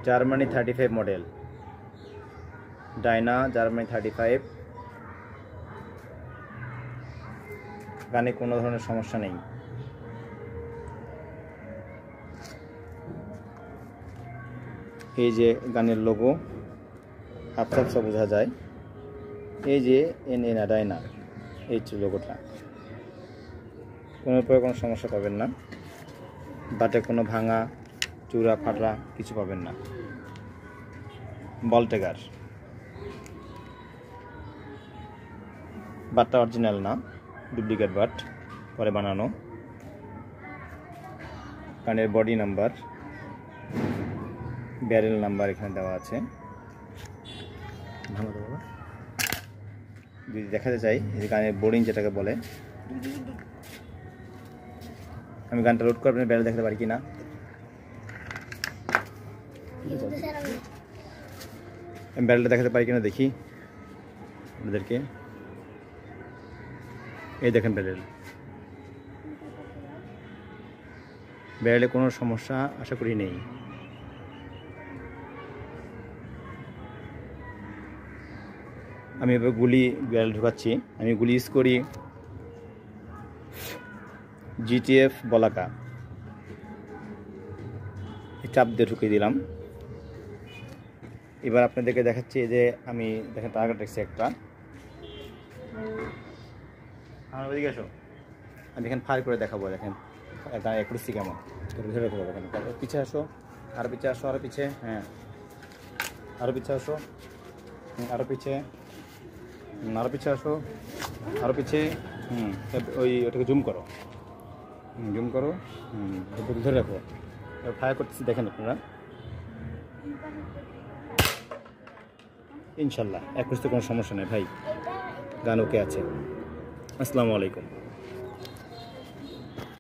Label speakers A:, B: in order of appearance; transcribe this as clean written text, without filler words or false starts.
A: Germany 35 model, Diana Germany 35। গানে কোনো ধরনের সমস্যা নেই। এই যে গানের লোগো আবছা বোঝা যায়। এই যে এনএনা ডায়না, এই যে লোগোটা, কোনো প্রকার কোনো সমস্যা পাবেন না। বাটে কোনো ভাঙা চূড়া ফাটা কিছু পাবেন না। বলটেগার, বাটটা অরিজিনাল না, ডুপ্লিকেট বাট, পরে বানানো। কানের বডি নাম্বার, ব্যারেল নাম্বার এখানে দেওয়া আছে। যদি দেখাতে চাই এই গানের বোর্ডিং যেটাকে বলে, আমি গানটা লোড করে ব্যারেল দেখাতে পারি কিনা। আমি ব্যারেলটা দেখাতে পারি কিনা দেখি আপনাদেরকে। এই দেখেন ব্যারেলে কোনো সমস্যা আশা করি নেই। আমি এবার গুলি ব্যারেল ঢুকাচ্ছি। আমি গুলি ইউজ করি জিটিএফ বলাকা, চাপ দিয়ে ঢুকিয়ে দিলাম। এবার আপনাদেরকে দেখাচ্ছি যে আমি দেখেন টার্গেট রেখেছি একটা। আমার ওইদিকে আসো, আমি এখানে ফায়ার করে দেখাবো। দেখেন অ্যাকুরেসি কেমন, ধরে রাখবো। দেখেন পিছে আসো, আরো পিছে আসো, আরো পিছে, হ্যাঁ আরো পিছে আসো, আরো পিছে, আরো পিছে আসো, আরো পিছে। ওটাকে জুম করো, জুম করো, ধরে রাখো। ফায়ার করতেছি, দেখেন আপনারা। ইনশাল্লাহ অ্যাকুরেসিতে কোনো সমস্যা নেই ভাই, গান ওকে আছে। আসসালামু আলাইকুম।